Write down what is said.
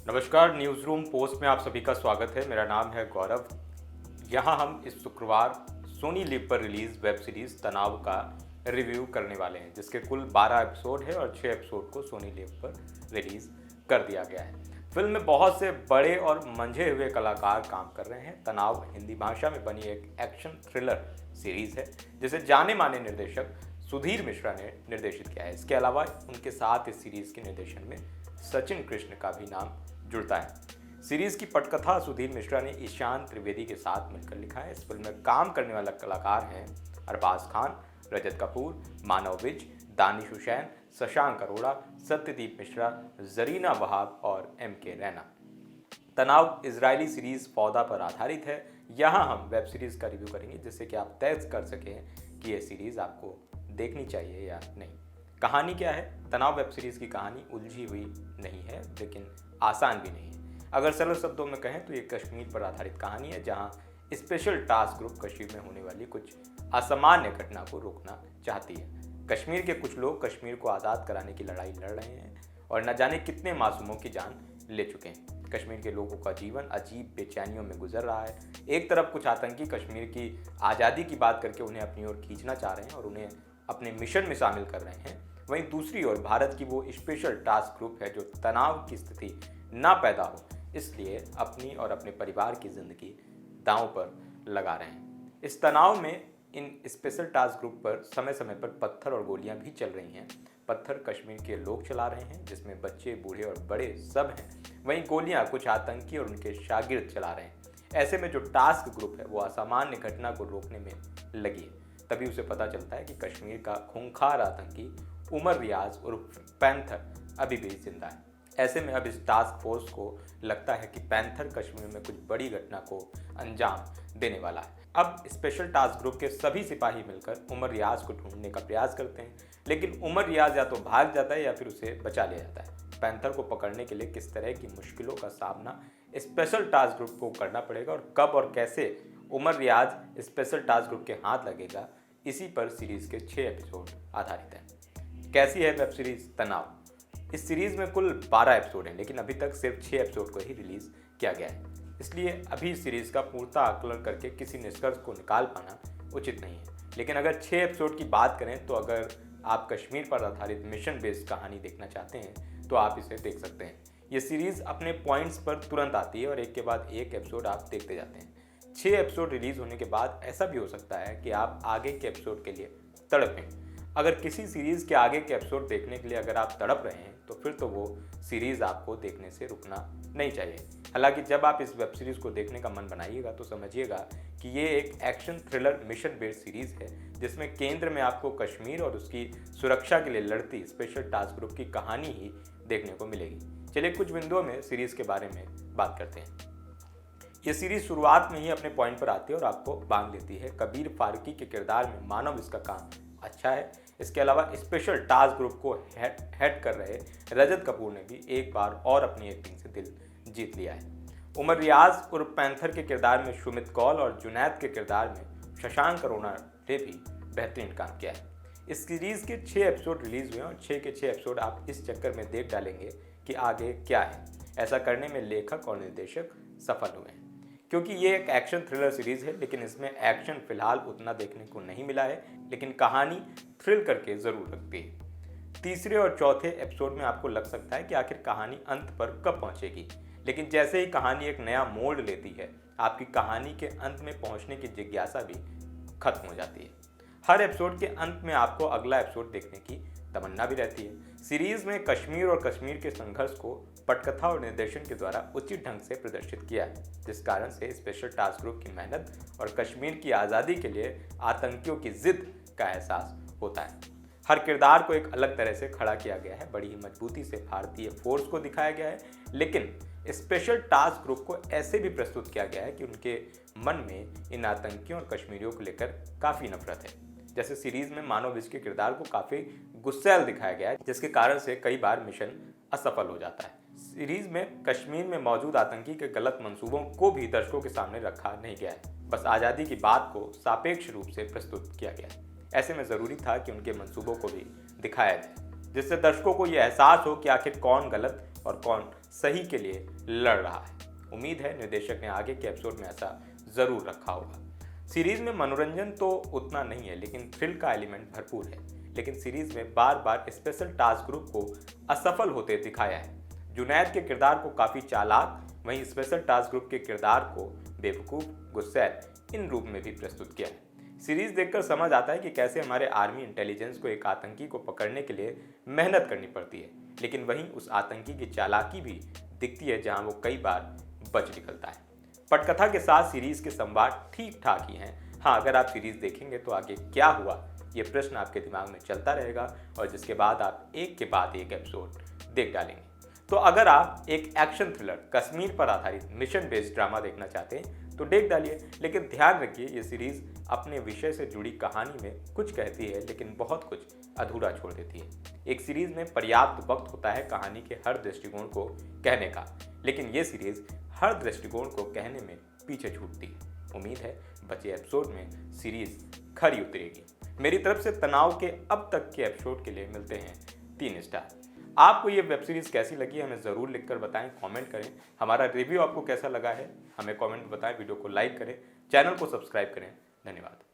नमस्कार, news room post में आप सभी का स्वागत है। मेरा नाम है गौरव। यहाँ हम इस शुक्रवार सोनी लिव पर रिलीज वेब सीरीज तनाव का रिव्यू करने वाले हैं, जिसके कुल 12 एपिसोड है और 6 एपिसोड को सोनी लिव पर रिलीज कर दिया गया है। फिल्म में बहुत से बड़े और मंझे हुए कलाकार काम कर रहे हैं। तनाव हिंदी भाषा में बनी एक एक्शन थ्रिलर सीरीज है, जिसे जाने माने निर्देशक सुधीर मिश्रा ने निर्देशित किया है। इसके अलावा उनके साथ इस सीरीज के निर्देशन में सचिन कृष्ण का भी नाम जुड़ता है। सीरीज की पटकथा सुधीर मिश्रा ने ईशान त्रिवेदी के साथ मिलकर लिखा है। इस फिल्म में काम करने वाले कलाकार हैं अरबाज खान, रजत कपूर, मानव विज, दानिश हुसैन, शशांक अरोड़ा, सत्यदीप मिश्रा, जरीना वहाब और MK रैना। तनाव इजरायली सीरीज फौदा पर आधारित है। यहाँ हम वेब सीरीज का रिव्यू करेंगे, जिससे कि आप तय कर सकें कि यह सीरीज आपको देखनी चाहिए या नहीं। कहानी क्या है? तनाव वेब सीरीज की कहानी उलझी हुई नहीं है, लेकिन आसान भी नहीं है। अगर सरल शब्दों में कहें तो ये कश्मीर पर आधारित कहानी है, जहां स्पेशल टास्क ग्रुप कश्मीर में होने वाली कुछ असामान्य घटना को रोकना चाहती है। कश्मीर के कुछ लोग कश्मीर को आज़ाद कराने की लड़ाई लड़ रहे हैं और न जाने कितने मासूमों की जान ले चुके हैं। कश्मीर के लोगों का जीवन अजीब बेचैनियों में गुजर रहा है। एक तरफ कुछ आतंकी कश्मीर की आज़ादी की बात करके उन्हें अपनी ओर खींचना चाह रहे हैं और उन्हें अपने मिशन में शामिल कर रहे हैं। वहीं दूसरी ओर भारत की वो स्पेशल टास्क ग्रुप है जो तनाव की स्थिति ना पैदा हो, इसलिए अपनी और अपने परिवार की जिंदगी दांव पर लगा रहे हैं। इस तनाव में इन स्पेशल टास्क ग्रुप पर समय समय पर पत्थर और गोलियां भी चल रही हैं। पत्थर कश्मीर के लोग चला रहे हैं, जिसमें बच्चे, बूढ़े और बड़े सब हैं। वहीं गोलियां कुछ आतंकी और उनके शागिर्द चला रहे हैं। ऐसे में जो टास्क ग्रुप है वो असामान्य घटना को रोकने में लगी है। तभी उसे पता चलता है कि कश्मीर का खूंखार आतंकी उमर रियाज उर्फ पैंथर अभी भी जिंदा है। ऐसे में अब इस टास्क फोर्स को लगता है कि पैंथर कश्मीर में कुछ बड़ी घटना को अंजाम देने वाला है। अब स्पेशल टास्क ग्रुप के सभी सिपाही मिलकर उमर रियाज को ढूंढने का प्रयास करते हैं, लेकिन उमर रियाज या तो भाग जाता है या फिर उसे बचा लिया जाता है। पैंथर को पकड़ने के लिए किस तरह की मुश्किलों का सामना स्पेशल टास्क ग्रुप को करना पड़ेगा और कब और कैसे उमर रियाज स्पेशल टास्क ग्रुप के हाथ लगेगा, इसी पर सीरीज के 6 एपिसोड आधारित हैं। कैसी है वेब सीरीज तनाव? इस सीरीज में कुल 12 एपिसोड हैं, लेकिन अभी तक सिर्फ 6 एपिसोड को ही रिलीज किया गया है। इसलिए अभी इस सीरीज का पूर्णतः आकलन करके किसी निष्कर्ष को निकाल पाना उचित नहीं है। लेकिन अगर 6 एपिसोड की बात करें तो अगर आप कश्मीर पर आधारित मिशन बेस्ड कहानी देखना चाहते हैं तो आप इसे देख सकते हैं। ये सीरीज अपने पॉइंट्स पर तुरंत आती है और एक के बाद एक एपिसोड आप देखते जाते हैं। 6 एपिसोड रिलीज होने के बाद ऐसा भी हो सकता है कि आप आगे के एपिसोड के लिए तड़पें। अगर किसी सीरीज़ के आगे के एपिसोड देखने के लिए अगर आप तड़प रहे हैं तो फिर तो वो सीरीज़ आपको देखने से रुकना नहीं चाहिए। हालांकि जब आप इस वेब सीरीज़ को देखने का मन बनाइएगा तो समझिएगा कि ये एक action thriller mission based series है, जिसमें केंद्र में आपको कश्मीर और उसकी सुरक्षा के लिए लड़ती स्पेशल टास्क ग्रुप की कहानी ही देखने को मिलेगी। चलिए कुछ बिंदुओं में सीरीज़ के बारे में बात करते हैं। ये सीरीज शुरुआत में ही अपने पॉइंट पर आती है और आपको बांध लेती है। कबीर फारूकी के किरदार में मानव इसका काम अच्छा है। इसके अलावा स्पेशल टास्क ग्रुप को हेड कर रहे रजत कपूर ने भी एक बार और अपनी एक्टिंग से दिल जीत लिया है। उमर रियाज उर्फ पैंथर के किरदार में सुमित कौल और जुनैद के किरदार में शशांक अरोड़ा ने भी बेहतरीन काम किया है। इस सीरीज के 6 एपिसोड रिलीज हुए और 6 के 6 एपिसोड आप इस चक्कर में देख डालेंगे कि आगे क्या है। ऐसा करने में लेखक और निर्देशक सफल हुए हैं, क्योंकि ये एक एक्शन थ्रिलर सीरीज है, लेकिन इसमें एक्शन फिलहाल उतना देखने को नहीं मिला है, लेकिन कहानी थ्रिल करके जरूर रखती है। तीसरे और चौथे एपिसोड में आपको लग सकता है कि आखिर कहानी अंत पर कब पहुंचेगी, लेकिन जैसे ही कहानी एक नया मोड़ लेती है, आपकी कहानी के अंत में पहुंचने की जिज्ञासा भी खत्म हो जाती है। हर एपिसोड के अंत में आपको अगला एपिसोड देखने की तमन्ना भी रहती है। सीरीज में कश्मीर और कश्मीर के संघर्ष को पटकथा और निर्देशन के द्वारा उचित ढंग से प्रदर्शित किया है, जिस कारण से स्पेशल टास्क ग्रुप की मेहनत और कश्मीर की आज़ादी के लिए आतंकियों की जिद का एहसास होता है। हर किरदार को एक अलग तरह से खड़ा किया गया है। बड़ी ही मजबूती से भारतीय फोर्स को दिखाया गया है, लेकिन स्पेशल टास्क ग्रुप को ऐसे भी प्रस्तुत किया गया है कि उनके मन में इन आतंकियों और कश्मीरियों को लेकर काफ़ी नफरत है। जैसे सीरीज में मानव विज के किरदार को काफ़ी गुस्सैल दिखाया गया है, जिसके कारण से कई बार मिशन असफल हो जाता है। सीरीज में कश्मीर में मौजूद आतंकी के गलत मंसूबों को भी दर्शकों के सामने रखा नहीं गया है, बस आज़ादी की बात को सापेक्ष रूप से प्रस्तुत किया गया है। ऐसे में ज़रूरी था कि उनके मंसूबों को भी दिखाया जाए, जिससे दर्शकों को ये एहसास हो कि आखिर कौन गलत और कौन सही के लिए लड़ रहा है। उम्मीद है निर्देशक ने आगे के एपिसोड में ऐसा ज़रूर रखा होगा। सीरीज में मनोरंजन तो उतना नहीं है, लेकिन थ्रिल का एलिमेंट भरपूर है। लेकिन सीरीज में बार बार स्पेशल टास्क ग्रुप को असफल होते दिखाया है। जुनैद के किरदार को काफ़ी चालाक, वहीं स्पेशल टास्क ग्रुप के किरदार को बेवकूफ़, गुस्सैल इन रूप में भी प्रस्तुत किया है। सीरीज देखकर समझ आता है कि कैसे हमारे आर्मी इंटेलिजेंस को एक आतंकी को पकड़ने के लिए मेहनत करनी पड़ती है, लेकिन वहीं उस आतंकी की चालाकी भी दिखती है जहां वो कई बार बच निकलता है। पटकथा के साथ सीरीज के संवाद ठीक ठाक ही हैं। हाँ, अगर आप सीरीज देखेंगे तो आगे क्या हुआ ये प्रश्न आपके दिमाग में चलता रहेगा, और जिसके बाद आप एक के बाद एक एपिसोड देख डालेंगे। तो अगर आप एक एक्शन थ्रिलर कश्मीर पर आधारित मिशन बेस्ड ड्रामा देखना चाहते हैं तो देख डालिए, लेकिन ध्यान रखिए ये सीरीज अपने विषय से जुड़ी कहानी में कुछ कहती है लेकिन बहुत कुछ अधूरा छोड़ देती है। एक सीरीज में पर्याप्त वक्त होता है कहानी के हर दृष्टिकोण को कहने का, लेकिन ये सीरीज हर दृष्टिकोण को कहने में पीछे छूटती है। उम्मीद है बचे एपिसोड में सीरीज खरी उतरेगी। मेरी तरफ से तनाव के अब तक के एपिसोड के लिए मिलते हैं 3 स्टार। आपको ये वेब सीरीज़ कैसी लगी हमें ज़रूर लिखकर बताएं, कमेंट करें। हमारा रिव्यू आपको कैसा लगा है हमें कमेंट में बताएं। वीडियो को लाइक करें, चैनल को सब्सक्राइब करें। धन्यवाद।